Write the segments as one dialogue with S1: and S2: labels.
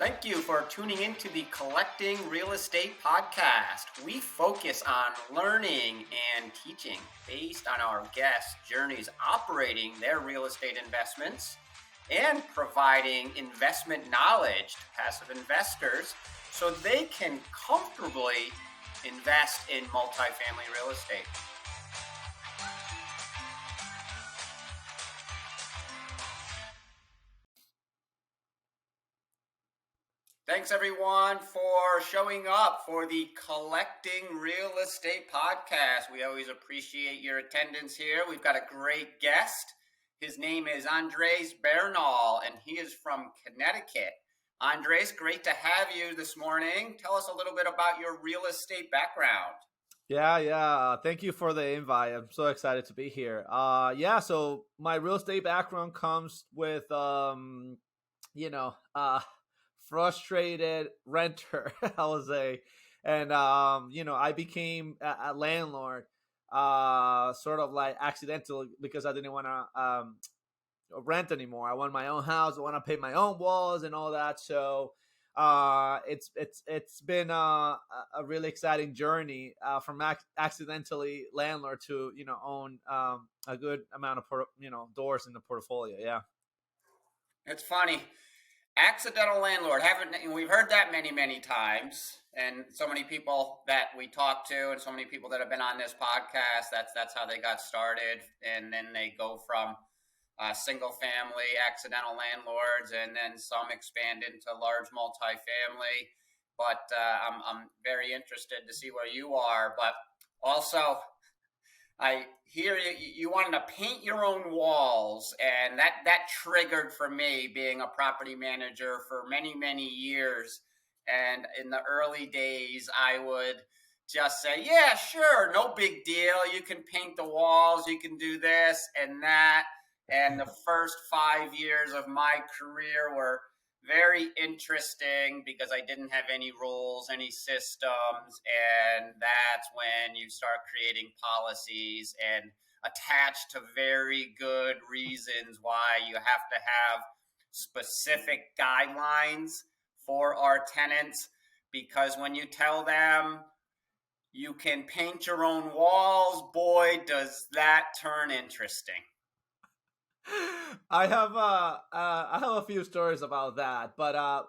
S1: Thank you for tuning into the Collecting Real Estate podcast. We focus on learning and teaching based on our guests' journeys operating their real estate investments and providing investment knowledge to passive investors so they can comfortably invest in multifamily real estate. Thanks everyone for showing up for the Collecting Real Estate podcast. We always appreciate your attendance here. We've got a great guest. His name is Andres Bernal, and he is from Connecticut. Andres, great to have you this morning. Tell us a little bit about your real estate background.
S2: Yeah. Thank you for the invite. I'm so excited to be here. So my real estate background comes with, you know, uh, frustrated renter, I would say. And, I became a landlord, sort of like accidentally because I didn't want to rent anymore. I want my own house. I want to pay my own walls and all that. So it's been a really exciting journey from accidentally landlord to own a good amount of doors in the portfolio. Yeah.
S1: It's funny. Accidental landlord. We've heard that many times, and so many people that we talk to and so many people that have been on this podcast, that's how they got started. And then they go from single family accidental landlords, and then some expand into large multifamily. But I'm very interested to see where you are. But also, I hear you wanted to paint your own walls, and that triggered for me being a property manager for many years. And in the early days, I would just say, yeah, sure, no big deal. You can paint the walls, you can do this and that. And the first 5 years of my career were very interesting because I didn't have any rules, any systems. And that's when you start creating policies and attached to very good reasons why you have to have specific guidelines for our tenants. Because when you tell them you can paint your own walls, boy, does that turn interesting.
S2: I have a few stories about that, but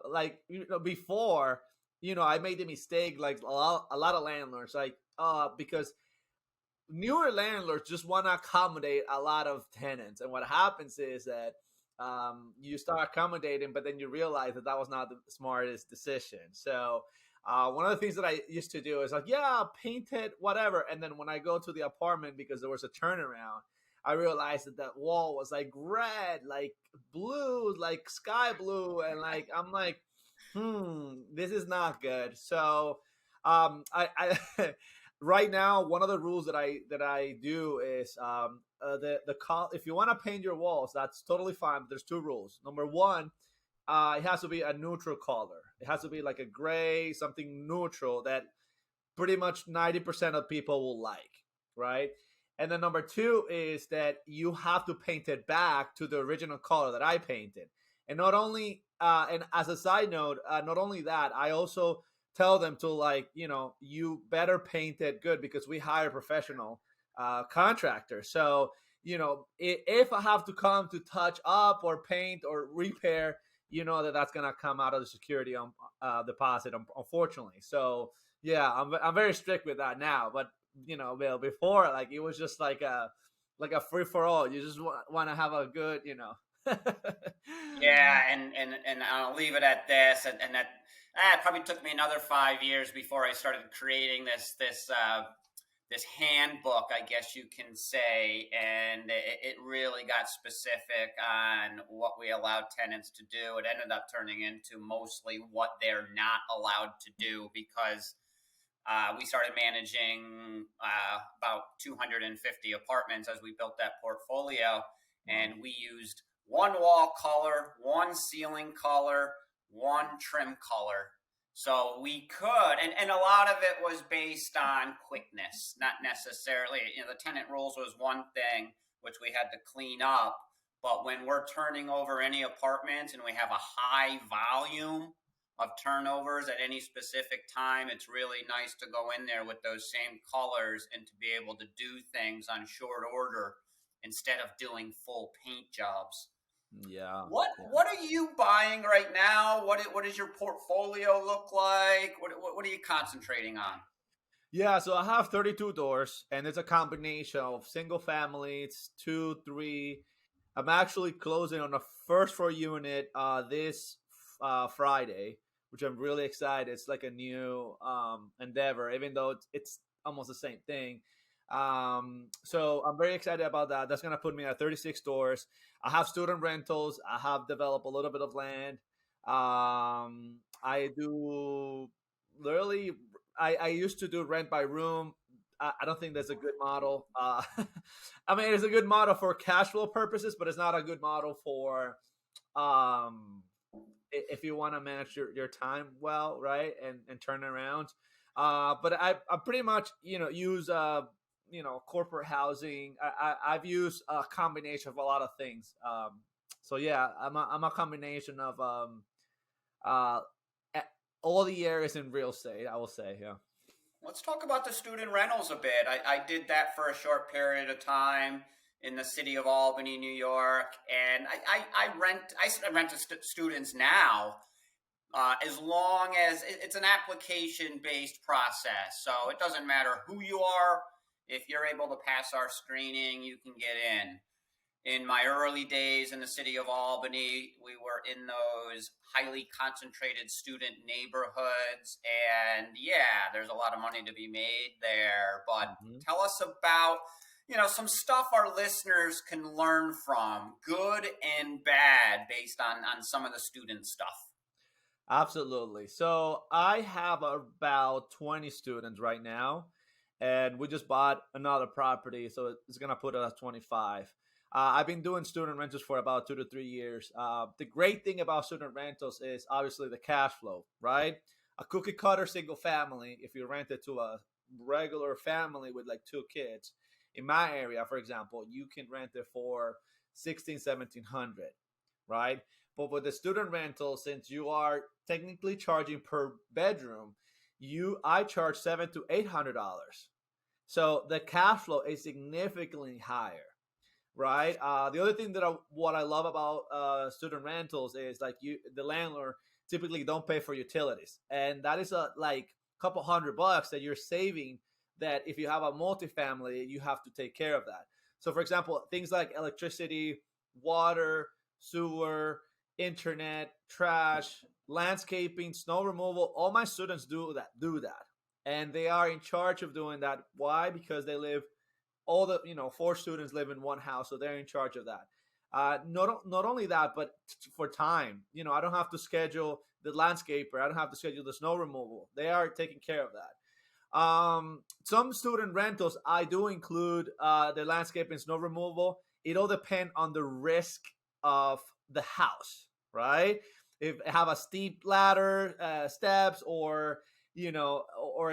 S2: before, I made the mistake like a lot of landlords because newer landlords just want to accommodate a lot of tenants, and what happens is that you start accommodating, but then you realize that was not the smartest decision. So one of the things that I used to do is like, yeah, paint it, whatever, and then when I go to the apartment because there was a turnaround, I realized that wall was like red, like blue, like sky blue, and like I'm like, this is not good. So, I right now one of the rules that I do is the call. If you want to paint your walls, that's totally fine. But there's two rules. Number one, it has to be a neutral color. It has to be like a gray, something neutral that pretty much 90% of people will like, right? And then number two is that you have to paint it back to the original color that I painted. And not only, and as a side note, not only that, I also tell them to you better paint it good because we hire professional contractors. So, if I have to come to touch up or paint or repair, that's going to come out of the security deposit, unfortunately. So, yeah, I'm very strict with that now. But Bill, before, like, it was just like a free for all. You just want to have a good,
S1: Yeah, and I'll leave it at this, and that it probably took me another 5 years before I started creating this handbook, I guess you can say, and it really got specific on what we allowed tenants to do. It ended up turning into mostly what they're not allowed to do because we started managing about 250 apartments as we built that portfolio, and we used one wall color, one ceiling color, one trim color. So we could, and a lot of it was based on quickness, not necessarily, the tenant rules was one thing, which we had to clean up. But when we're turning over any apartments and we have a high volume of turnovers at any specific time, it's really nice to go in there with those same colors and to be able to do things on short order instead of doing full paint jobs.
S2: Yeah.
S1: What are you buying right now? What does your portfolio look like? What are you concentrating on?
S2: Yeah, so I have 32 doors, and it's a combination of single families, two, three. I'm actually closing on the first floor unit this Friday, which I'm really excited. It's like a new endeavor, even though it's almost the same thing. So I'm very excited about that. That's gonna put me at 36 doors. I have student rentals. I have developed a little bit of land. I do literally I used to do rent by room. I don't think that's a good model. I mean, it's a good model for cash flow purposes, but it's not a good model for if you want to manage your time well, right, and turn around. But I pretty much use corporate housing. I've used a combination of a lot of things. So yeah, I'm a combination of uh, all the areas in real estate. I will say, yeah.
S1: Let's talk about the student rentals a bit. I did that for a short period of time in the city of Albany, New York, and I rent to students now. As long as it's an application based process, so it doesn't matter who you are. If you're able to pass our screening, you can get in. In my early days in the city of Albany, we were in those highly concentrated student neighborhoods. And yeah, there's a lot of money to be made there. But
S2: Mhm.
S1: tell us about, some stuff our listeners can learn from, good and bad, based on some of the student stuff.
S2: Absolutely. So I have about 20 students right now, and we just bought another property, so it's gonna put us at 25. I've been doing student rentals for about 2 to 3 years. The great thing about student rentals is obviously the cash flow, right? A cookie cutter single family, if you rent it to a regular family with like two kids, in my area, for example, you can rent it for 16, 1700, right? But with the student rental, since you are technically charging per bedroom, I charge $700 to $800. So the cash flow is significantly higher, right? The other thing what I love about student rentals is like the landlord typically don't pay for utilities, and that is a like couple $100 that you're saving. That if you have a multifamily, you have to take care of that. So, for example, things like electricity, water, sewer, internet, trash, landscaping, snow removal. All my students do that, and they are in charge of doing that. Why? Because they live all the four students live in one house, so they're in charge of that. Not only that, but for time, I don't have to schedule the landscaper. I don't have to schedule the snow removal. They are taking care of that. Some student rentals I do include the landscape and snow removal. It all depends on the risk of the house, right? If I have a steep ladder, steps, or or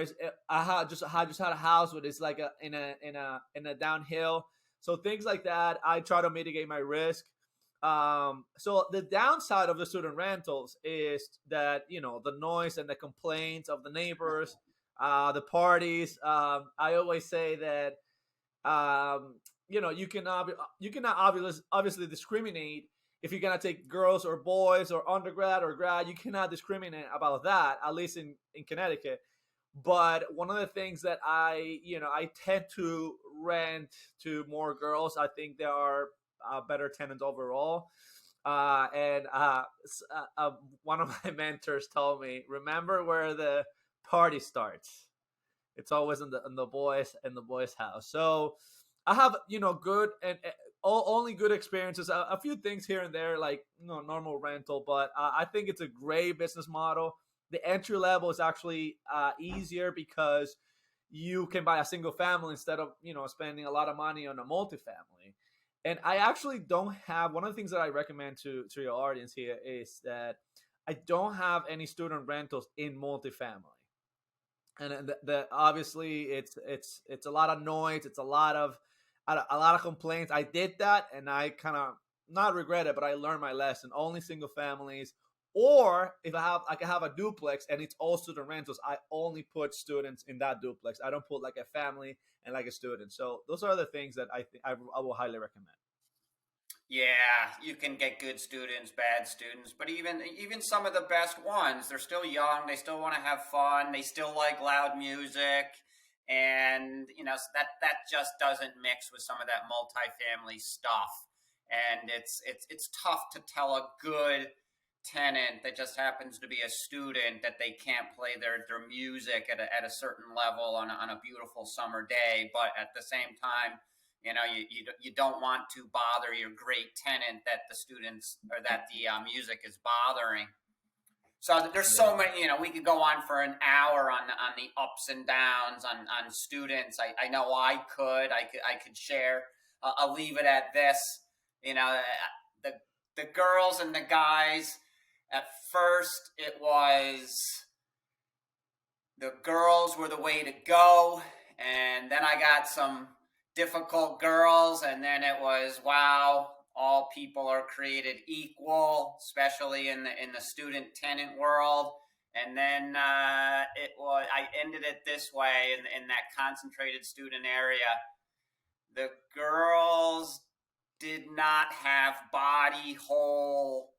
S2: I just had a house with it's like in a downhill. So things like that, I try to mitigate my risk. So the downside of the student rentals is that the noise and the complaints of the neighbors, the parties. I always say that you cannot obviously discriminate if you're gonna take girls or boys or undergrad or grad. You cannot discriminate about that, at least in Connecticut. But one of the things that I tend to rent to more girls. I think they are better tenants overall. And one of my mentors told me, remember where the party starts. It's always in the boys' house. So I have good and only good experiences. A few things here and there, like normal rental, but I think it's a great business model. The entry level is actually easier because you can buy a single family instead of spending a lot of money on a multifamily. And I actually don't have one of the things that I recommend to your audience here is that I don't have any student rentals in multifamily. And obviously it's a lot of noise. It's a lot of complaints. I did that, and I kind of not regret it, but I learned my lesson. Only single families Or if I can have a duplex and it's all student rentals, I only put students in that duplex. I don't put like a family and like a student. So those are the things that I think I will highly recommend.
S1: Yeah, you can get good students, bad students, but even some of the best ones, they're still young, they still want to have fun, they still like loud music, and that just doesn't mix with some of that multifamily stuff. And it's tough to tell a good tenant that just happens to be a student that they can't play their music at a certain level on a beautiful summer day, but at the same time, you don't want to bother your great tenant that the students or that the music is bothering. So there's so
S2: Yeah.
S1: many. We could go on for an hour on the ups and downs on students. I know I could share. I'll leave it at this. The the girls and the guys. At first, it was the girls were the way to go, and then I got some difficult girls, and then it was, wow, all people are created equal, especially in the student tenant world. And then I ended it this way in that concentrated student area. The girls did not have body hole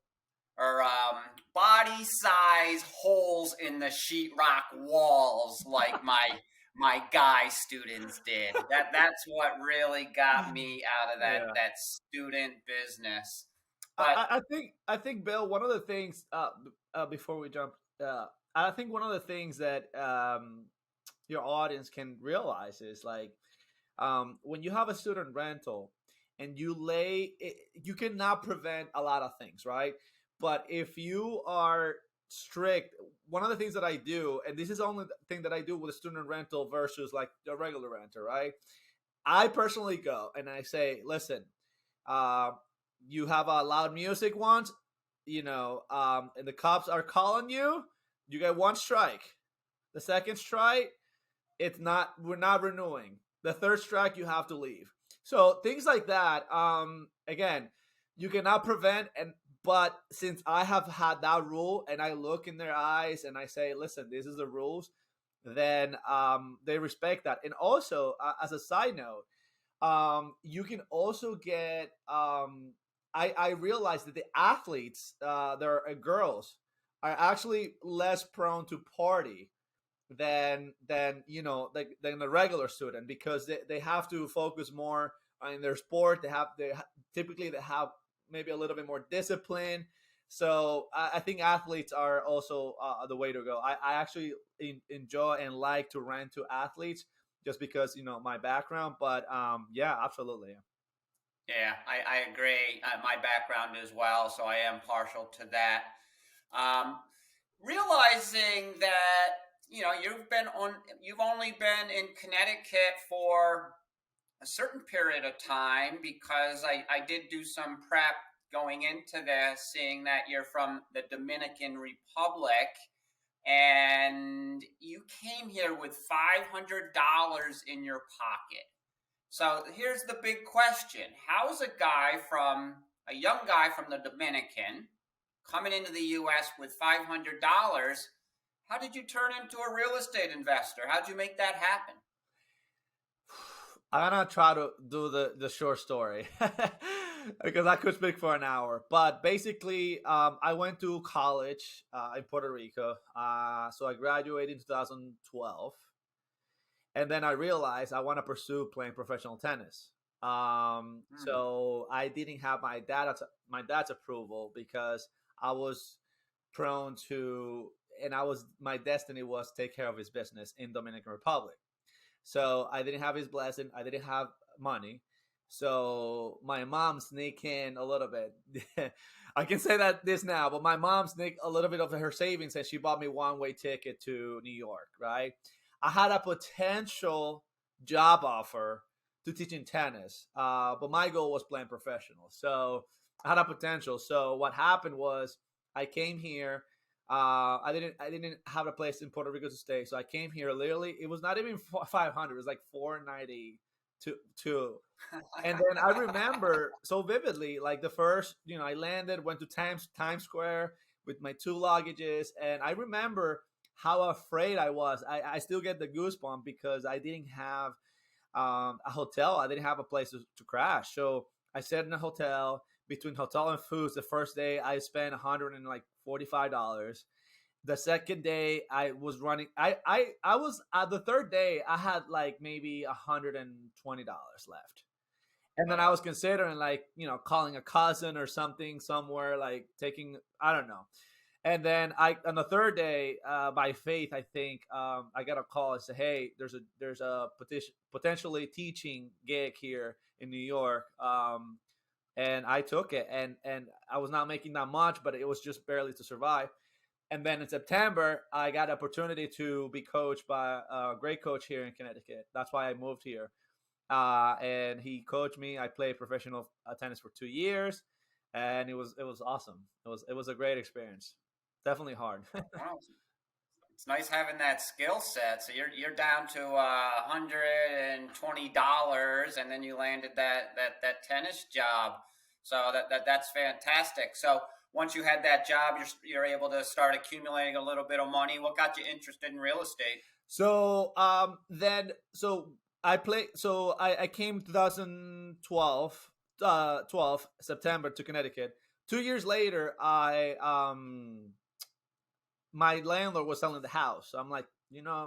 S1: or body size holes in the sheetrock walls like my guy students did. That's what really got me out of that
S2: Yeah.
S1: that student business.
S2: I,
S1: But
S2: I I think Bill, one of the things before we jump, I think one of the things that your audience can realize is like when you have a student rental and you cannot prevent a lot of things, right? But if you are strict, one of the things that I do, and this is the only thing that I do with a student rental versus like a regular renter, right? I personally go and I say, listen, uh, you have a loud music once, and the cops are calling you, you get one strike. The second strike, we're not renewing. The third strike, you have to leave. So things like that, again, you cannot prevent. But since I have had that rule and I look in their eyes and I say, listen, this is the rules, then they respect that. And also, as a side note, you can also get I realized that the athletes, there are girls, are actually less prone to party than the regular student, because they have to focus more on their sport. Typically they have maybe a little bit more discipline. So I think athletes are also the way to go. I actually enjoy and like to rent to athletes just because my background. But yeah, absolutely.
S1: yeah, I agree. My background as well, so I am partial to that. Um, Realizing that you've only been in Connecticut for a certain period of time, because I did do some prep going into this, seeing that you're from the Dominican Republic and you came here with $500 in your pocket. So here's the big question. How is a young guy from the Dominican coming into the US with $500? How did you turn into a real estate investor? How'd you make that happen?
S2: I'm gonna try to do the short story because I could speak for an hour. But basically, I went to college in Puerto Rico. So I graduated in 2012, and then I realized I want to pursue playing professional tennis.
S1: Hmm.
S2: So I didn't have my dad's approval because I was prone to, and my destiny was take care of his business in Dominican Republic. So I didn't have his blessing. I didn't have money. So my mom sneaked in a little bit. I can say that this now, but my mom sneaked a little bit of her savings and she bought me one-way ticket to New York, right? I had a potential job offer to teaching tennis, but my goal was playing professional. So I had a potential. So what happened was I came here. I didn't have a place in Puerto Rico to stay, so I came here. Literally, it was not even 500; it was like 492. And then I remember so vividly, like the first, I landed, went to Times Square. with my two luggages. And I remember how afraid I was. I still get the goosebump because I didn't have a hotel. I didn't have a place to crash. So I stayed in a hotel. Between hotel and foods, the first day I spent $145. The second day I was running. I was the third day I had like maybe $120 left. And then I
S1: Wow.
S2: was considering like, calling a cousin or something somewhere, like taking, I don't know. And then on the third day, by faith, I think I got a call and said, "Hey, there's a potentially teaching gig here in New York." And I took it, and I was not making that much, but it was just barely to survive. And then in September, I got opportunity to be coached by a great coach here in Connecticut. That's why I moved here. And he coached me. I played professional tennis for 2 years, and it was awesome. It was a great experience. Definitely hard.
S1: Wow. It's nice having that skill set. So you're down to $120, and then you landed that tennis job. So that's fantastic. So once you had that job, you're able to start accumulating a little bit of money. What got you interested in real estate?
S2: So so I played. So I came 2012, 12 September to Connecticut. 2 years later, I my landlord was selling the house. So I'm like,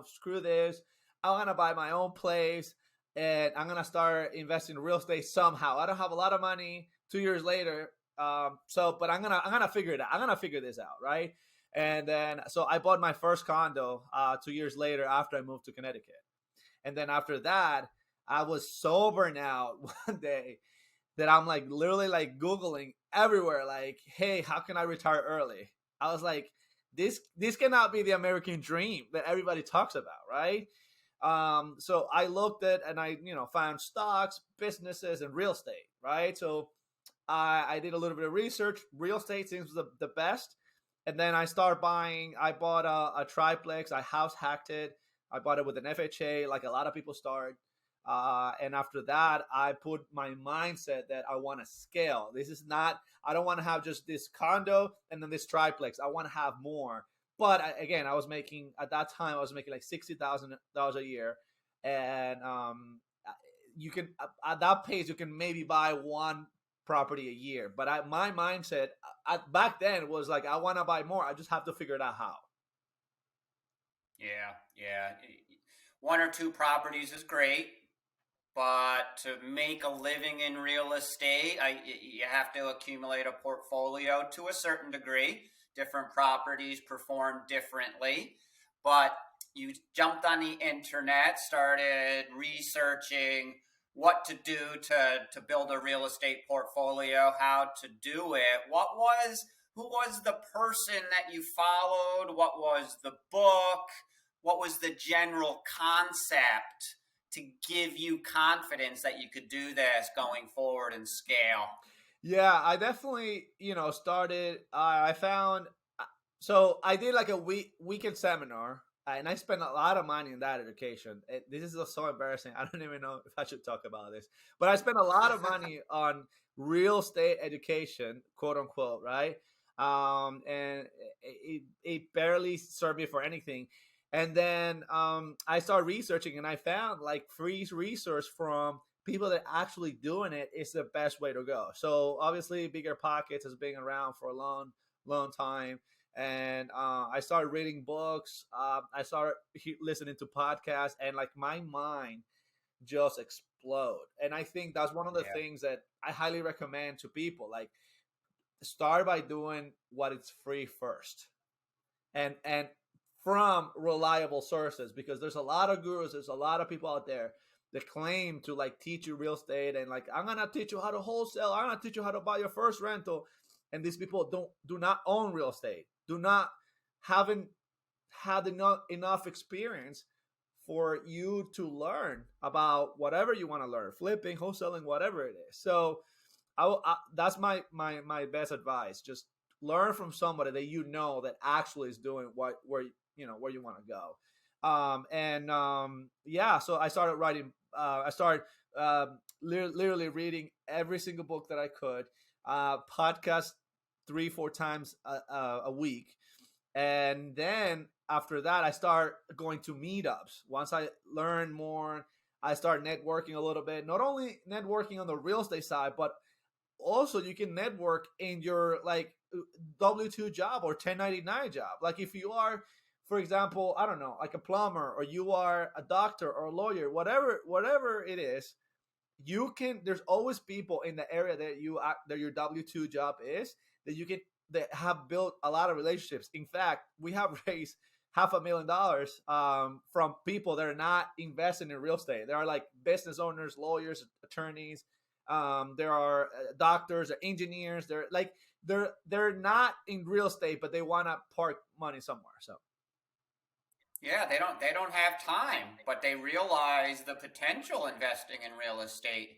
S2: screw this. I'm gonna buy my own place, and I'm gonna start investing in real estate somehow. I don't have a lot of money. 2 years later, but I'm gonna figure it out. I'm gonna figure this out, right? And then so I bought my first condo 2 years later after I moved to Connecticut. And then after that, I was sober now one day that I'm like literally like Googling everywhere, like, hey, how can I retire early? I was like, this cannot be the American dream that everybody talks about, right? So I looked at and I, found stocks, businesses, and real estate, right? So I did a little bit of research. Real estate seems the best. And then I started buying. I bought a triplex. I house hacked it. I bought it with an FHA, like a lot of people start. And after that, I put my mindset that I want to scale. This is not, I don't want to have just this condo and then this triplex. I want to have more. But again, at that time, I was making like $60,000 a year. And you can, at that pace, you can maybe buy one property a year. But my mindset back then was like, I want to buy more. I just have to figure it out how.
S1: Yeah, yeah. One or two properties is great, but to make a living in real estate, you have to accumulate a portfolio to a certain degree. Different properties perform differently, but you jumped on the internet, started researching what to do to build a real estate portfolio, how to do it. Who was the person that you followed? What was the book? What was the general concept to give you confidence that you could do this going forward and scale?
S2: Yeah, I definitely, started. I found, so I did like a weekend seminar, and I spent a lot of money in that education. This is so embarrassing. I don't even know if I should talk about this, but I spent a lot of money on real estate education, quote unquote, right? And it barely served me for anything. And then I started researching, and I found like free resource from people that actually doing it is the best way to go. So obviously, Bigger Pockets has been around for a long, long time, and I started reading books. I started listening to podcasts, and like my mind just explode. And I think that's one of the
S1: Yeah.
S2: things that I highly recommend to people. Like, start by doing what is free first, and from reliable sources, because there's a lot of gurus, there's a lot of people out there that claim to like teach you real estate, and like, I'm gonna teach you how to wholesale, I'm gonna teach you how to buy your first rental. And these people do not own real estate, do not haven't had enough experience for you to learn about whatever you want to learn, flipping, wholesaling, whatever it is. So that's my best advice. Just learn from somebody that that actually is doing where you want to go. Yeah, so I started writing. I started literally reading every single book that I could. Podcast 3 4 times a week. And then after that, I start going to meetups. Once I learn more, I start networking a little bit. Not only networking on the real estate side, but also you can network in your like W-2 job or 1099 job. Like if you are, for example, I don't know, like a plumber, or you are a doctor or a lawyer, whatever it is, you can, there's always people in the area that that your W-2 job is, that you can, that have built a lot of relationships. In fact, we have raised $500,000 from people that are not investing in real estate. There are like business owners, lawyers, attorneys. There are doctors, or engineers. They're like they're not in real estate, but they want to park money somewhere. So
S1: Yeah, they don't have time, but they realize the potential investing in real estate.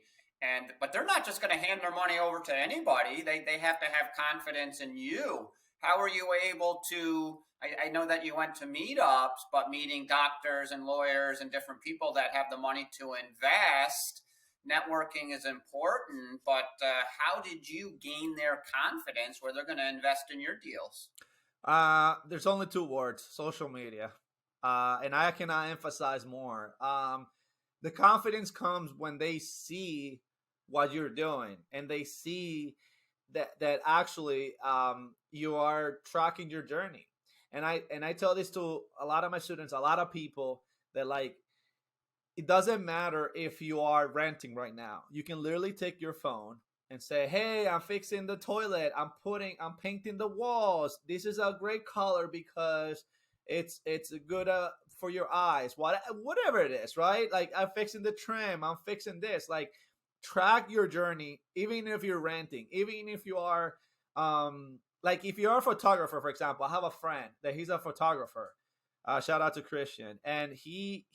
S1: And but they're not just going to hand their money over to anybody. They have to have confidence in you. How are you able to I know that you went to meetups, but meeting doctors and lawyers and different people that have the money to invest, networking is important, but how did you gain their confidence where they're going to invest in your deals?
S2: there's only two words: social media. And I cannot emphasize more. The confidence comes when they see what you're doing, and they see that actually you are tracking your journey. And I tell this to a lot of my students, a lot of people, that like, it doesn't matter if you are renting right now. You can literally take your phone and say, "Hey, I'm fixing the toilet. I'm painting the walls. This is a great color because it's good for your eyes." Whatever it is, right? Like, I'm fixing the trim. I'm fixing this. Like, track your journey, even if you're renting, even if you are, like, if you're a photographer, for example. I have a friend that he's a photographer. Shout out to Christian, and he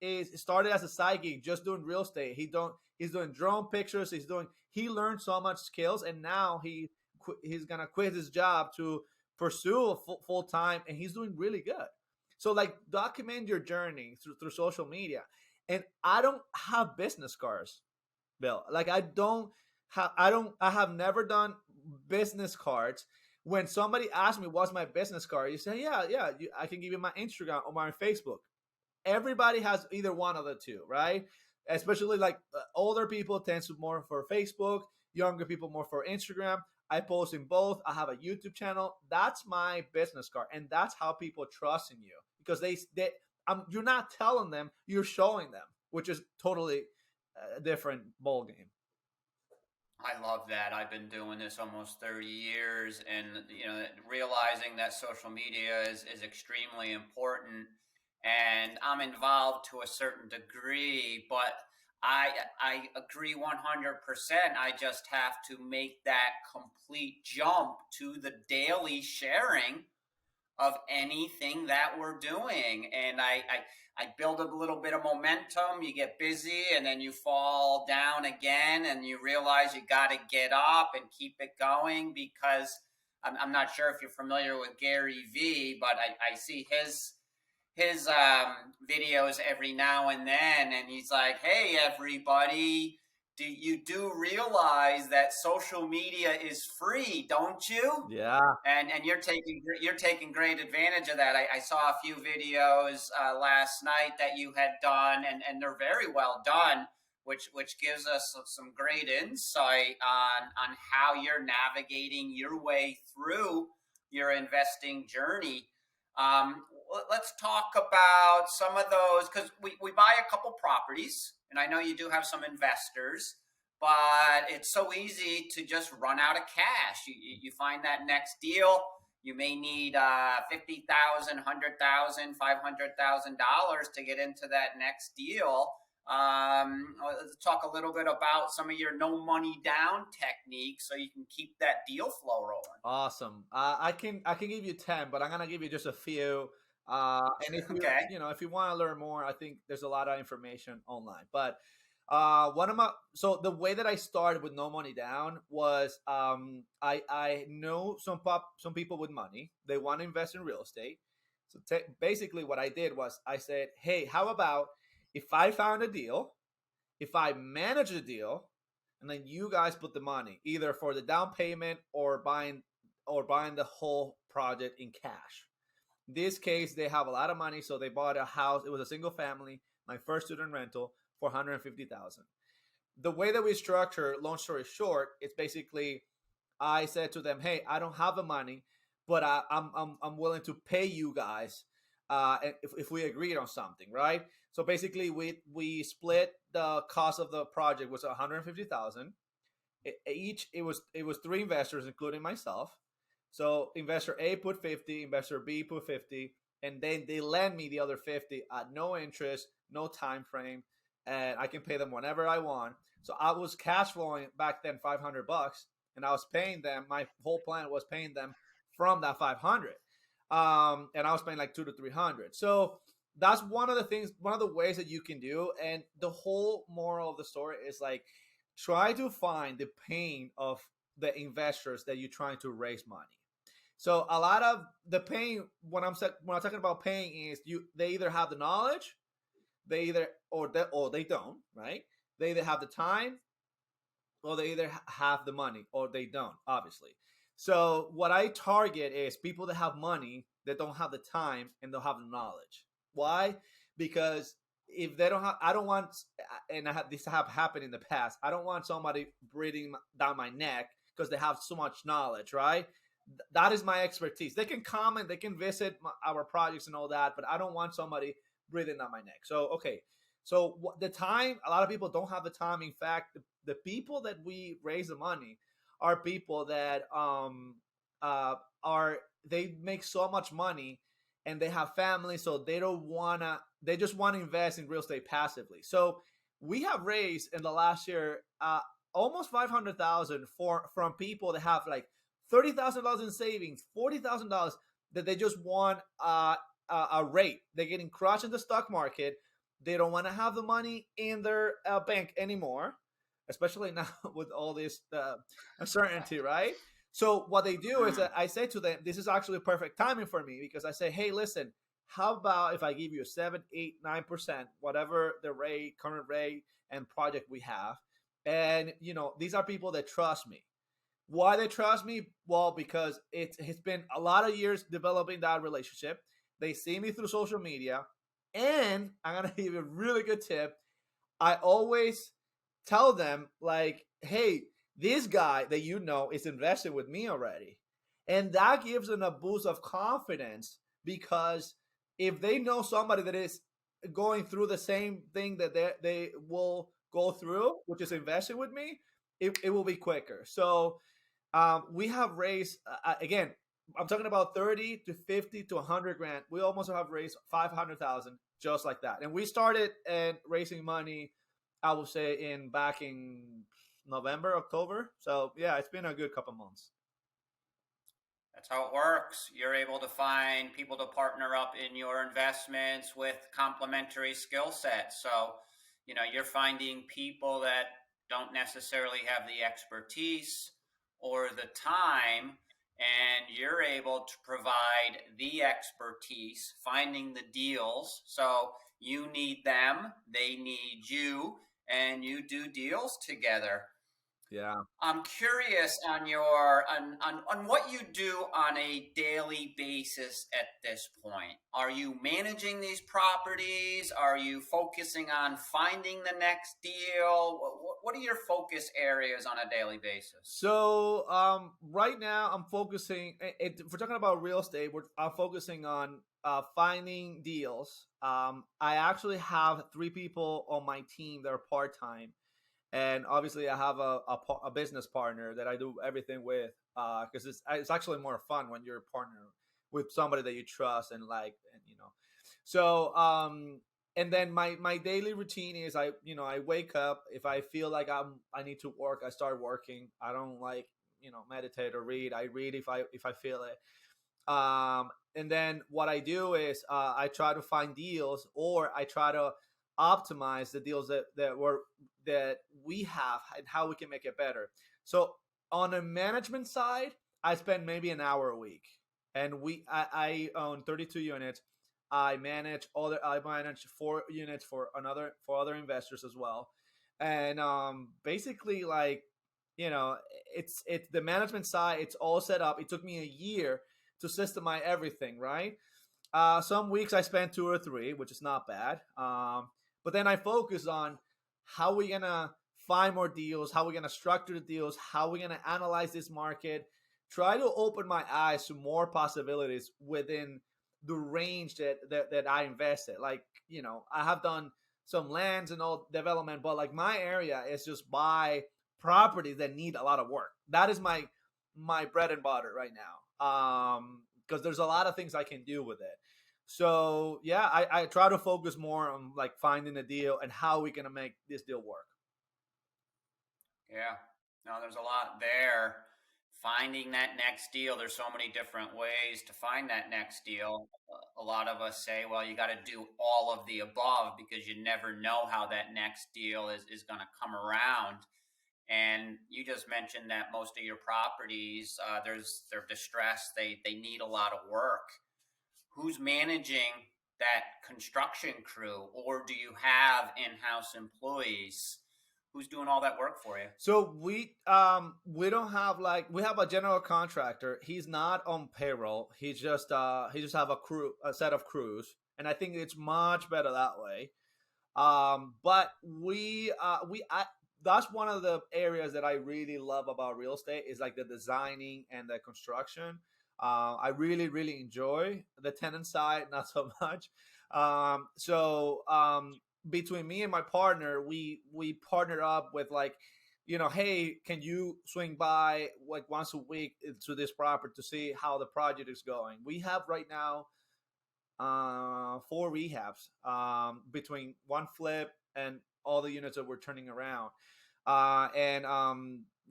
S2: is started as a side gig, just doing real estate. He's doing drone pictures. He learned so much skills, and now he's gonna quit his job to pursue full time, and he's doing really good. So like, document your journey through social media. And I don't have business cards, Bill. Like, I have never done business cards. When somebody asks me what's my business card, you say, yeah, I can give you my Instagram or my Facebook. Everybody has either one of the two, right? Especially like older people tend to more for Facebook, younger people more for Instagram. I post in both. I have a YouTube channel. That's my business card, and that's how people trust in you, because you're not telling them, you're showing them, which is totally a different ball game.
S1: I love that. I've been doing this almost 30 years, and realizing that social media is extremely important, and I'm involved to a certain degree, but I agree 100%. I just have to make that complete jump to the daily sharing of anything that we're doing. And I build a little bit of momentum. You get busy and then you fall down again, and you realize you got to get up and keep it going, because I'm not sure if you're familiar with Gary Vee, but I see his videos every now and then, and he's like, "Hey, everybody, do realize that social media is free, don't you?"
S2: Yeah.
S1: And you're taking great advantage of that. I saw a few videos last night that you had done, and they're very well done, which gives us some great insight on how you're navigating your way through your investing journey. Let's talk about some of those, because we buy a couple properties, and I know you do have some investors, but it's so easy to just run out of cash. You find that next deal, you may need $50,000, $100,000, $500,000 to get into that next deal. Let's talk a little bit about some of your no money down techniques so you can keep that deal flow rolling.
S2: Awesome. I can give you 10, but I'm gonna give you just a few. And if you
S1: Okay.
S2: you know if you want to learn more, I think there's a lot of information online. But one of my so the way that I started with no money down was, I know some people with money, they want to invest in real estate. So basically, what I did was I said, "Hey, how about if I found a deal, if I manage the deal, and then you guys put the money either for the down payment or buying or buying the whole project in cash. In this case, they have a lot of money, so they bought a house. It was a single family, my first student rental, for 150,000. The way that we structure, long story short, it's basically I said to them, "Hey, I don't have the money, but I'm willing to pay you guys if we agreed on something, right?" So basically, we split the cost of the project was 150,000 each. It was three investors, including myself. So investor A put 50, investor B put 50, and then they lend me the other 50 at no interest, no time frame, and I can pay them whenever I want. So I was cash flowing back then $500, and I was paying them. My whole plan was paying them from that 500, and I was paying like 200 to 300. So that's one of the things, one of the ways that you can do. And the whole moral of the story is like try to find the pain of the investors that you're trying to raise money. So a lot of the pain when I'm talking about paying is they either have the knowledge, they either or they don't, right? They either have the time or they either have the money or they don't, obviously. So what I target is people that have money that don't have the time and don't have the knowledge. Why? Because if they don't have, I don't want, and this have happened in the past. I don't want somebody breathing down my neck because they have so much knowledge, right? That is my expertise. They can comment, they can visit our projects and all that, but I don't want somebody breathing down my neck. So okay, so the time, a lot of people don't have the time. In fact, the people that we raise the money are people that are they make so much money and they have families, so they don't wanna. They just want to invest in real estate passively. So we have raised in the last year almost 500,000 from people that have like $30,000 in savings, $40,000 that they just want a rate. They're getting crushed in the stock market. They don't want to have the money in their bank anymore, especially now with all this uncertainty, right? So what they do is I say to them, this is actually perfect timing for me because I say, hey, listen, how about if I give you a 7, 8, 9%, whatever the rate, current rate and project we have. And, these are people that trust me. Why they trust me? Well, because it's been a lot of years developing that relationship. They see me through social media. And I'm going to give you a really good tip. I always tell them like, hey, this guy that is invested with me already. And that gives them a boost of confidence because if they know somebody that is going through the same thing that they will go through, which is investing with me, it will be quicker. So we have raised, again, I'm talking about 30 to 50 to 100 grand. We almost have raised 500,000 just like that. And we started raising money, I would say, back in November, October. So yeah, it's been a good couple months.
S1: That's how it works. You're able to find people to partner up in your investments with complementary skill sets. So, you're finding people that don't necessarily have the expertise or the time, and you're able to provide the expertise, finding the deals. So you need them, they need you, and you do deals together.
S2: Yeah.
S1: I'm curious on on what you do on a daily basis at this point. Are you managing these properties? Are you focusing on finding the next deal? What are your focus areas on a daily basis?
S2: So right now I'm focusing. If we're talking about real estate, I'm focusing on finding deals. I actually have 3 people on my team that are part time. And obviously, I have a business partner that I do everything with because it's actually more fun when you're a partner with somebody that you trust and like, and So and then my daily routine is I wake up. If I feel like I need to work, I start working. I don't like meditate or read. I read if I feel it. And then what I do is I try to find deals, or I try to optimize the deals that we have and how we can make it better. So on a management side, I spend maybe an hour a week, and I own 32 units. I manage 4 units for other investors as well, and basically like it's the management side. It's all set up. It took me a year to systemize everything, right? Some weeks I spent 2 or 3, which is not bad. But then I focus on how we gonna find more deals, how we gonna structure the deals, how we gonna analyze this market. Try to open my eyes to more possibilities within the range that I invested. Like, I have done some lands and all development, but like my area is just buy properties that need a lot of work. That is my bread and butter right now. Because there's a lot of things I can do with it. So yeah, I try to focus more on like finding a deal and how we gonna make this deal work.
S1: Yeah. No, there's a lot there. Finding that next deal, there's so many different ways to find that next deal. A lot of us say, well, you got to do all of the above because you never know how that next deal is going to come around. And you just mentioned that most of your properties, they're distressed. They need a lot of work. Who's managing that construction crew, or do you have in-house employees? Who's doing all that work for you?
S2: So we don't have like we have a general contractor. He's not on payroll. He just have a set of crews, and I think it's much better that way. But that's one of the areas that I really love about real estate is like the designing and the construction. I really really enjoy the tenant side, not so much. Between me and my partner, we partnered up with like, hey, can you swing by like once a week to this property to see how the project is going? We have right now 4 rehabs between one flip and all the units that we're turning around. And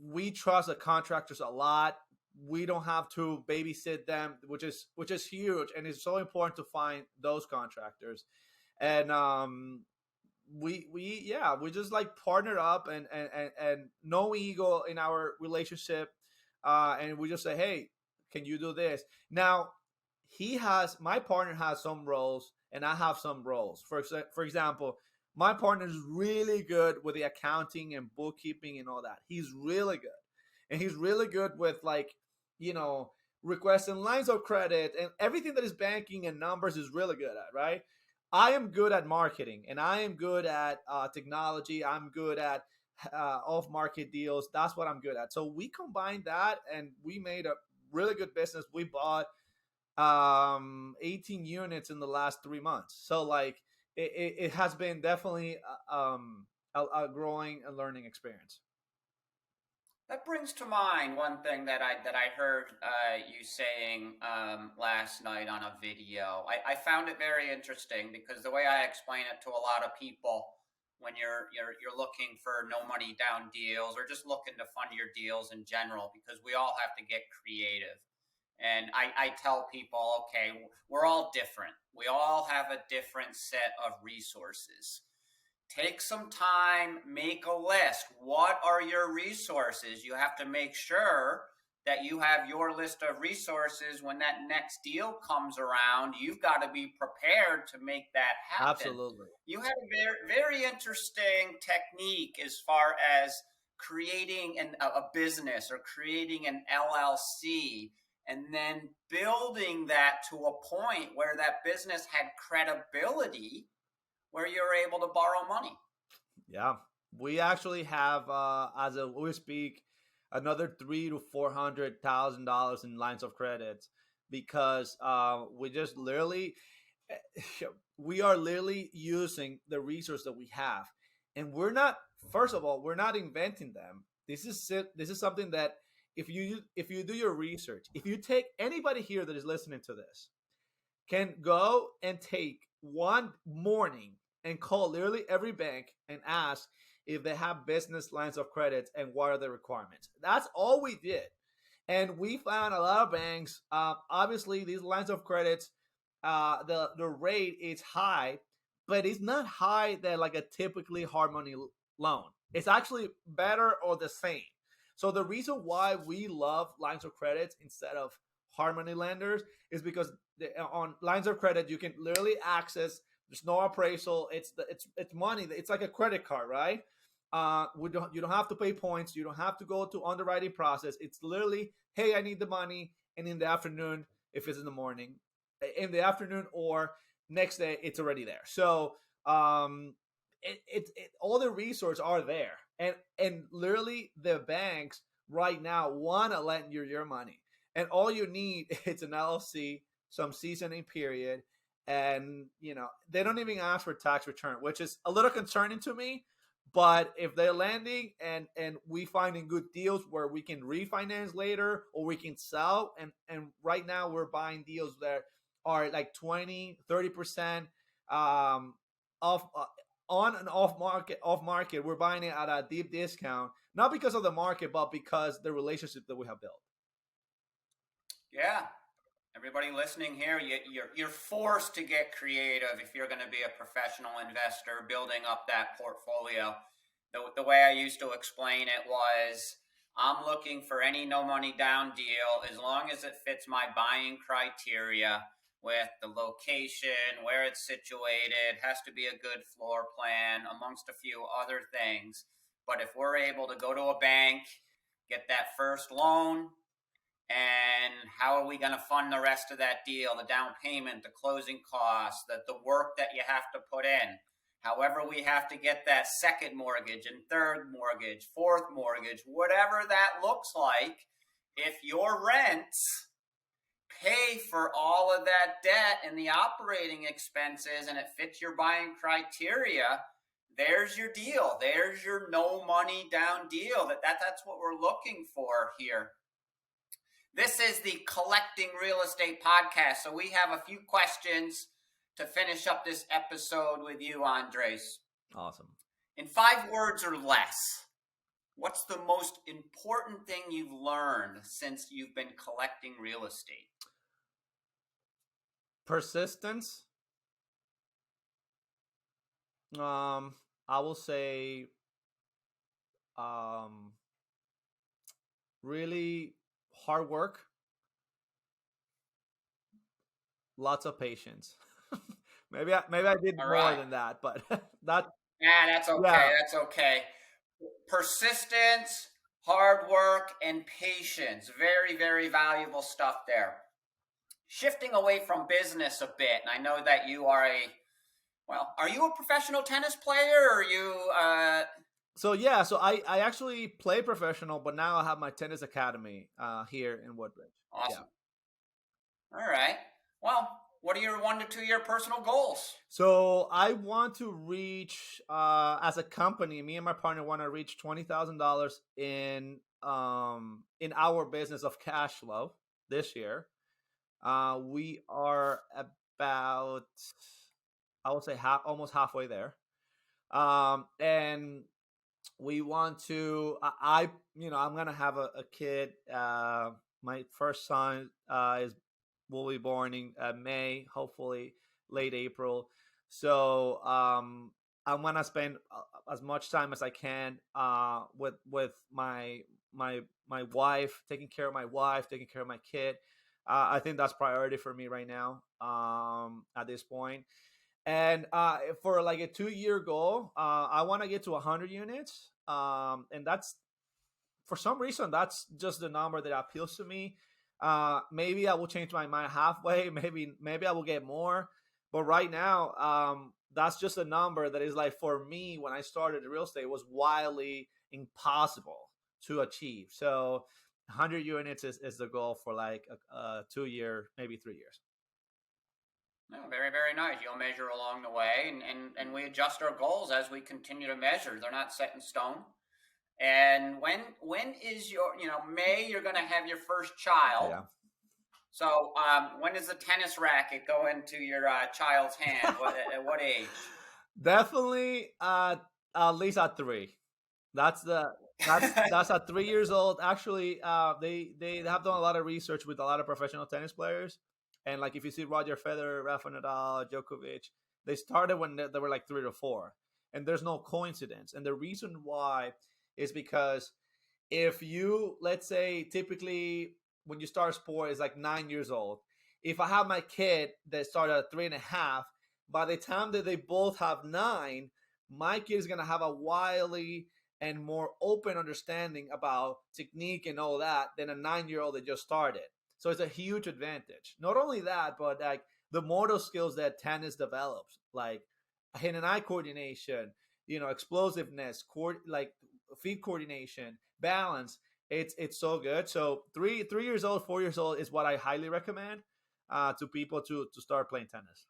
S2: we trust the contractors a lot. We don't have to babysit them, which is huge, and it's so important to find those contractors. And we just like partnered up and no ego in our relationship, and we just say, hey, can you do this? Now my partner has some roles and I have some roles. For example, my partner is really good with the accounting and bookkeeping and all that. He's really good, and he's really good with like, requesting lines of credit and everything that is banking and numbers is really good at, right? I am good at marketing and I am good at technology. I'm good at off-market deals. That's what I'm good at. So we combined that and we made a really good business. We bought 18 units in the last 3 months. So like it has been definitely a growing and learning experience.
S1: That brings to mind one thing that I heard you saying last night on a video. I found it very interesting because the way I explain it to a lot of people when you're looking for no money down deals or just looking to fund your deals in general, because we all have to get creative. And I tell people, okay, we're all different. We all have a different set of resources. Take some time, make a list. What are your resources? You have to make sure that you have your list of resources when that next deal comes around. You've got to be prepared to make that happen.
S2: Absolutely.
S1: You had a very, very interesting technique as far as creating a business or creating an LLC and then building that to a point where that business had credibility where you're able to borrow money.
S2: Yeah, we actually have, as we speak, another $300,000 to $400,000 in lines of credit because we just literally, we are literally using the resource that we have, and we're not. First of all, we're not inventing them. This is something that if you do your research, if you take anybody here that is listening to this, can go and take one morning and call literally every bank and ask if they have business lines of credit and what are the requirements. That's all we did. And we found a lot of banks, obviously these lines of credits, the rate is high, but it's not high than like a typically hard money loan. It's actually better or the same. So the reason why we love lines of credit instead of hard money lenders is because on lines of credit you can literally access. There's no appraisal. It's money. It's like a credit card, right? You don't have to pay points. You don't have to go to underwriting process. It's literally, hey, I need the money, and in the afternoon, if it's in the morning, in the afternoon or next day, it's already there. So all the resources are there, and literally the banks right now want to lend you your money, and all you need is an LLC, some seasoning period, and they don't even ask for tax return, which is a little concerning to me. But if they're landing and we finding good deals where we can refinance later or we can sell, and right now we're buying deals that are like 20-30% off, on and off market. We're buying it at a deep discount, not because of the market, but because the relationship that we have built.
S1: Yeah. Everybody listening here, you're forced to get creative if you're going to be a professional investor building up that portfolio. The way I used to explain it was, I'm looking for any no money down deal as long as it fits my buying criteria with the location, where it's situated, has to be a good floor plan, amongst a few other things. But if we're able to go to a bank, get that first loan, and how are we going to fund the rest of that deal, the down payment, the closing costs, the work that you have to put in. However, we have to get that second mortgage and third mortgage, fourth mortgage, whatever that looks like. If your rents pay for all of that debt and the operating expenses and it fits your buying criteria, there's your deal. There's your no money down deal. That's what we're looking for here. This is the Collecting Real Estate Podcast. So we have a few questions to finish up this episode with you, Andres.
S2: Awesome.
S1: In 5 words or less, what's the most important thing you've learned since you've been collecting real estate?
S2: Persistence. I will say really hard work, lots of patience. maybe I did
S1: All
S2: more
S1: right.
S2: than that, but that
S1: That's okay.
S2: Yeah.
S1: That's okay. Persistence, hard work, and patience. Very, very valuable stuff there. Shifting away from business a bit, and I know that you are are you a professional tennis player, or are you
S2: So I actually play professional, but now I have my tennis academy here in Woodbridge.
S1: Awesome. Yeah. All right. Well, what are your 1 to 2 year personal goals?
S2: So I want to reach, as a company, me and my partner want to reach $20,000 in our business of cash flow this year. We are about, I would say, almost halfway there, and we want to. I'm gonna have a kid. My first son will be born in May, hopefully late April. So I'm gonna spend as much time as I can with my wife, taking care of my wife, taking care of my kid. I think that's priority for me right now at this point. And for like a 2-year goal, I want to get to 100 units. And that's, for some reason, that's just the number that appeals to me. Maybe I will change my mind halfway. Maybe I will get more. But right now, that's just a number that is, like, for me, when I started real estate, was wildly impossible to achieve. So 100 units is the goal for like a 2-year, maybe 3 years.
S1: No, very, very nice. You'll measure along the way, and we adjust our goals as we continue to measure. They're not set in stone. And when is your, May, you're going to have your first child.
S2: Yeah.
S1: So when does the tennis racket go into your child's hand? At what age?
S2: Definitely at least at 3. That's at 3 years old. Actually, they have done a lot of research with a lot of professional tennis players. And like, if you see Roger Federer, Rafa Nadal, Djokovic, they started when they were like 3 to 4. And there's no coincidence. And the reason why is because if you, let's say, typically when you start a sport is like 9 years old. If I have my kid that started at 3.5, by the time that they both have 9, my kid is going to have a wildly and more open understanding about technique and all that than a 9-year-old that just started. So it's a huge advantage. Not only that, but like the motor skills that tennis develops, like hand and eye coordination, explosiveness, like feet coordination, balance. It's so good. So 3 years old, 4 years old is what I highly recommend to people to start playing tennis.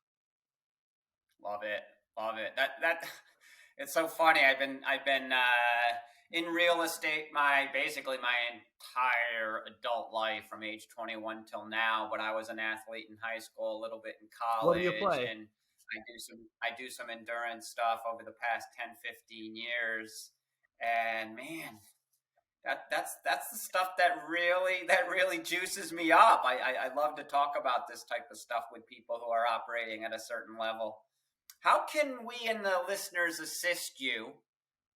S1: Love it, love it. That it's so funny. I've been in real estate basically my entire adult life from age 21 till now. But I was an athlete in high school, a little bit in
S2: What do you
S1: college,
S2: play?
S1: and I do some endurance stuff over the past 10, 15 years. And man, that's the stuff that really juices me up. I love to talk about this type of stuff with people who are operating at a certain level. How can we and the listeners assist you,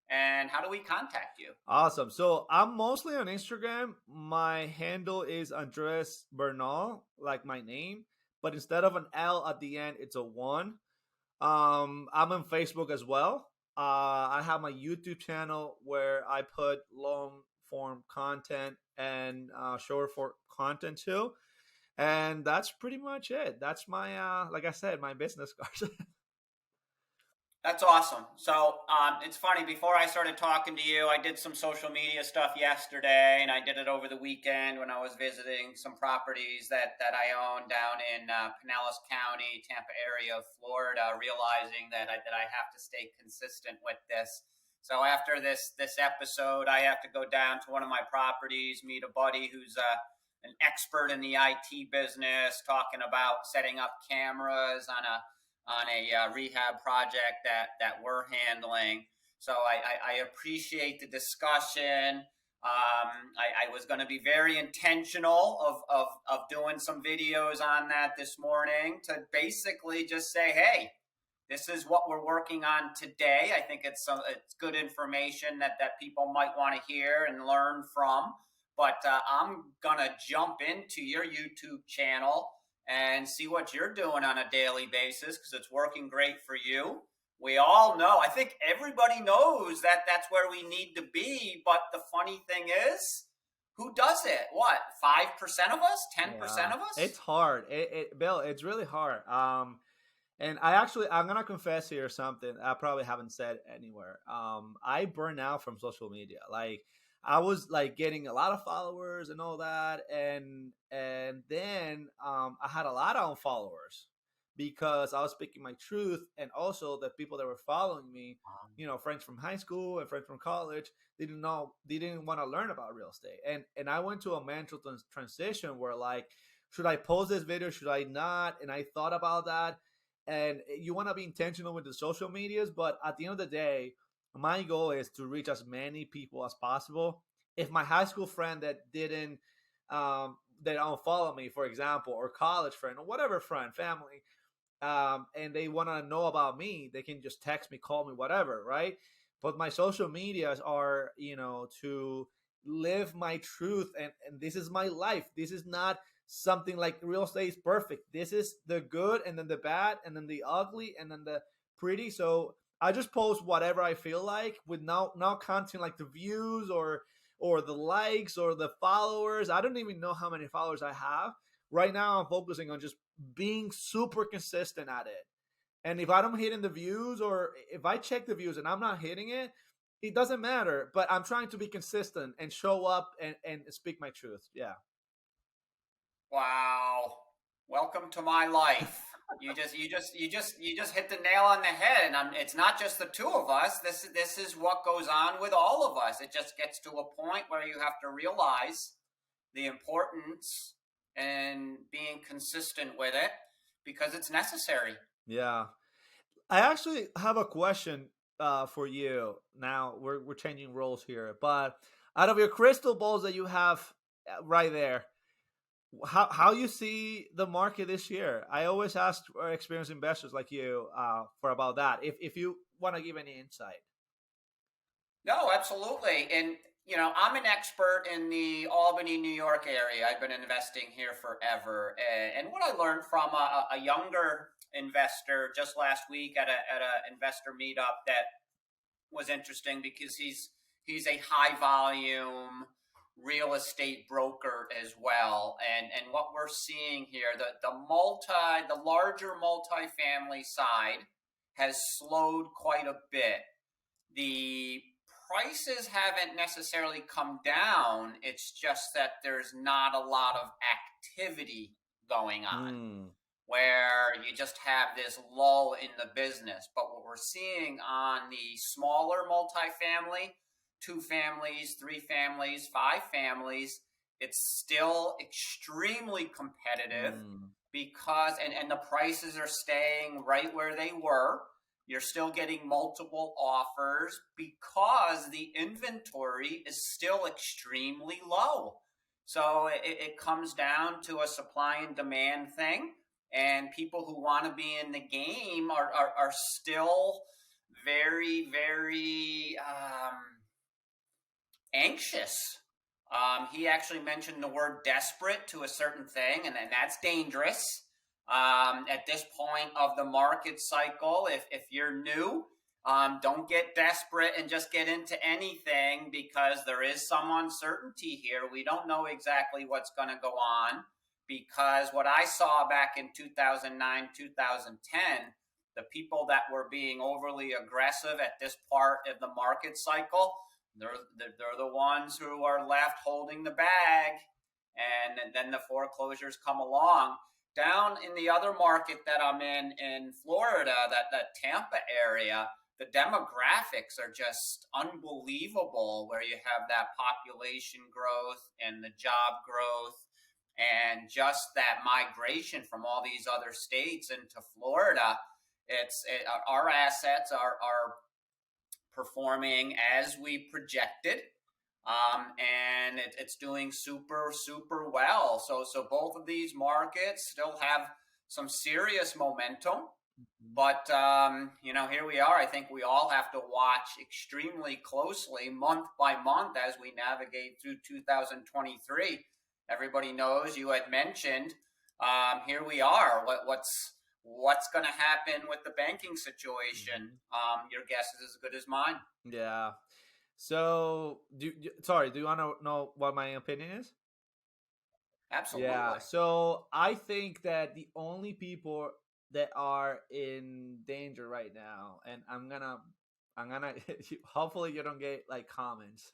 S1: and how do we contact you?
S2: Awesome. So I'm mostly on Instagram. My handle is Andres Bernal, like my name, but instead of an L at the end, it's a one. I'm on Facebook as well. I have my YouTube channel where I put long form content and short form content too. And that's pretty much it. That's my, like I said, my business cards.
S1: That's awesome. So it's funny. Before I started talking to you, I did some social media stuff yesterday, and I did it over the weekend when I was visiting some properties that I own down in Pinellas County, Tampa area of Florida. Realizing that I have to stay consistent with this. So after this episode, I have to go down to one of my properties, meet a buddy who's an expert in the IT business, talking about setting up cameras on a rehab project that we're handling. So I appreciate the discussion. I was going to be very intentional of doing some videos on that this morning to basically just say, hey, this is what we're working on today. I think it's good information that people might want to hear and learn from. But I'm gonna jump into your YouTube channel and see what you're doing on a daily basis because it's working great for you. We all know, I think everybody knows that that's where we need to be. But the funny thing is, who does it? What, 5% of us? 10%
S2: Yeah,
S1: of us?
S2: it's hard. Bill, it's really hard. And I'm gonna confess here something I probably haven't said anywhere. I burn out from social media. Like I was like getting a lot of followers and all that, and then I had a lot of unfollowers because I was speaking my truth, and also the people that were following me, friends from high school and friends from college, they didn't want to learn about real estate, and I went to a mental transition where like, should I post this video? Should I not? And I thought about that. And you want to be intentional with the social medias, but at the end of the day, my goal is to reach as many people as possible. If my high school friend that don't follow me, for example, or college friend or whatever friend, family, and they want to know about me, they can just text me, call me, whatever, right? But my social medias are, to live my truth, and this is my life. This is not something like real estate is perfect. This is the good, and then the bad, and then the ugly, and then the pretty. So I just post whatever I feel like with no counting like the views or the likes or the followers. I don't even know how many followers I have. Right now I'm focusing on just being super consistent at it. And if I don't hit in the views, or if I check the views and I'm not hitting it, it doesn't matter. But I'm trying to be consistent and show up and speak my truth. Yeah.
S1: Wow. Welcome to my life. You just hit the nail on the head, and it's not just the two of us. This is what goes on with all of us. It just gets to a point where you have to realize the importance and being consistent with it because it's necessary.
S2: Yeah. I actually have a question for you. Now we're changing roles here, but out of your crystal balls that you have right there, how you see the market this year? I always ask our experienced investors like you for about that. If you want to give any insight.
S1: No, absolutely. And, I'm an expert in the Albany, New York area. I've been investing here forever. And what I learned from a younger investor just last week at a investor meetup that was interesting because he's a high volume real estate broker as well. And what we're seeing here, the larger multifamily side has slowed quite a bit. The prices haven't necessarily come down. It's just that there's not a lot of activity going on,
S2: Mm.
S1: where you just have this lull in the business. But what we're seeing on the smaller multifamily, two families, three families, five families, it's still extremely competitive
S2: Mm.
S1: because, and the prices are staying right where they were. You're still getting multiple offers because the inventory is still extremely low. So it comes down to a supply and demand thing, and people who want to be in the game are still very, very anxious. He actually mentioned the word desperate to a certain thing, and then that's dangerous. At this point of the market cycle, if you're new, don't get desperate and just get into anything, because there is some uncertainty here. We don't know exactly what's going to go on, because what I saw back in 2009, 2010, the people that were being overly aggressive at this part of the market cycle, they're the ones who are left holding the bag, and then the foreclosures come along. Down in the other market that I'm in Florida, that Tampa area, the demographics are just unbelievable, where you have that population growth and the job growth, and just that migration from all these other states into Florida. Our assets are performing as we projected, and it's doing super, super well. So both of these markets still have some serious momentum, but here we are. I think we all have to watch extremely closely, month by month, as we navigate through 2023. Everybody knows, you had mentioned, here we are. What's going to happen with the banking situation? Your guess is as good as mine.
S2: Yeah. So, sorry, do you want to know what my opinion is?
S1: Absolutely.
S2: Yeah. So, I think that the only people that are in danger right now, and I'm gonna, hopefully you don't get like comments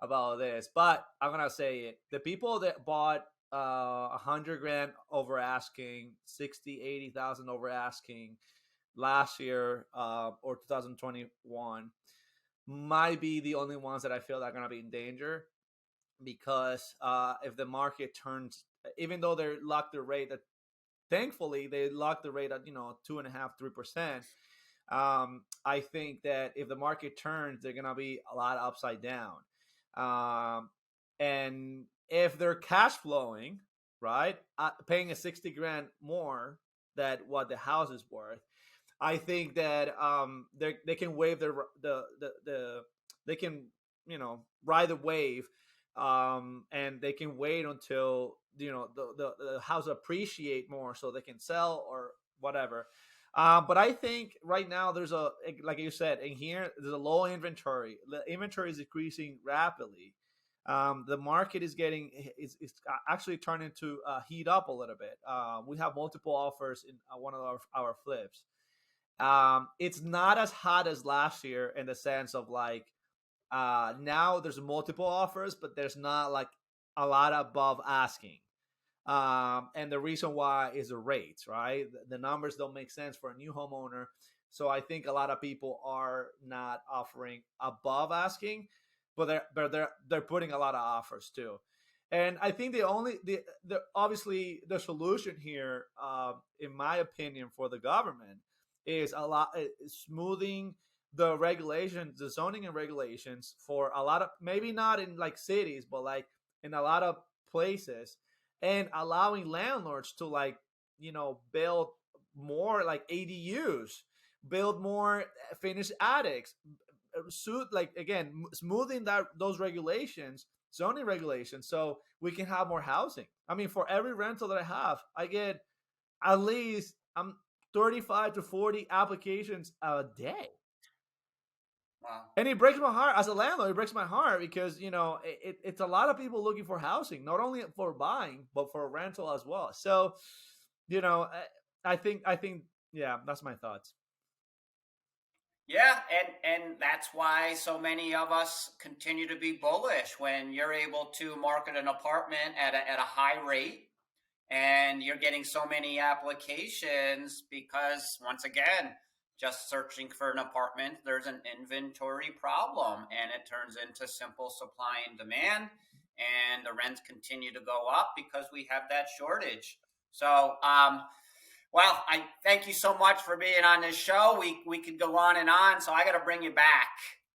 S2: about this, but I'm gonna say it. The people that bought 100 grand over asking, 60, 80,000 over asking last year, or 2021, might be the only ones that I feel that are gonna be in danger, because if the market turns, even though they locked the rate at, thankfully they locked the rate at 2.5, 3%. I think that if the market turns, they're gonna be a lot upside down. And if they're cash flowing, right, paying a 60 grand more than what the house is worth, I think that they can waive the they can ride the wave, and they can wait until the house appreciate more so they can sell or whatever. But I think right now there's like you said, in here there's a low inventory. The inventory is decreasing rapidly. The market is actually turning to heat up a little bit. We have multiple offers in one of our flips. It's not as hot as last year, in the sense of like, now there's multiple offers, but there's not like a lot above asking. And the reason why is the rates, right? The numbers don't make sense for a new homeowner. So I think a lot of people are not offering above asking, but they're putting a lot of offers too. And I think the obviously the solution here, in my opinion, for the government is a lot smoothing the regulations, the zoning and regulations, for a lot of, maybe not in like cities, but like in a lot of places, and allowing landlords to like build more like ADUs, build more finished attics, suit like, again, smoothing those regulations, zoning regulations, so we can have more housing. I mean, for every rental that I have, I get at least 35 to 40 applications a day.
S1: Wow.
S2: And it breaks my heart as a landlord. It breaks my heart because it's a lot of people looking for housing, not only for buying but for rental as well. So, you know, I think yeah, that's my thoughts.
S1: Yeah, and that's why so many of us continue to be bullish when you're able to market an apartment at a high rate and you're getting so many applications because once again, just searching for an apartment, there's an inventory problem and it turns into simple supply and demand, and the rents continue to go up because we have that shortage. So well, I thank you so much for being on this show. We could go on, so I got to bring you back.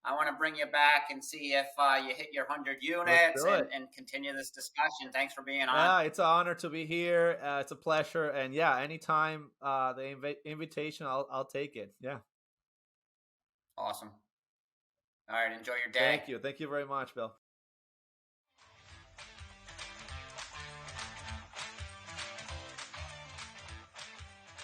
S1: I want to bring you back and see if you hit your 100
S2: Let's
S1: units
S2: do it.
S1: and continue this discussion. Thanks for being on.
S2: Yeah, it's an honor to be here. It's a pleasure, and yeah, anytime the invitation, I'll take it. Yeah,
S1: Awesome. All right, enjoy your day.
S2: thank you very much, Bill.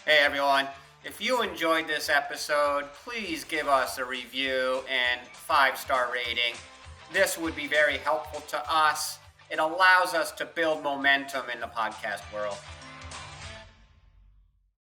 S1: Hey everyone, if you enjoyed this episode, please give us a review and 5-star rating. This would be very helpful to us. It allows us to build momentum in the podcast world.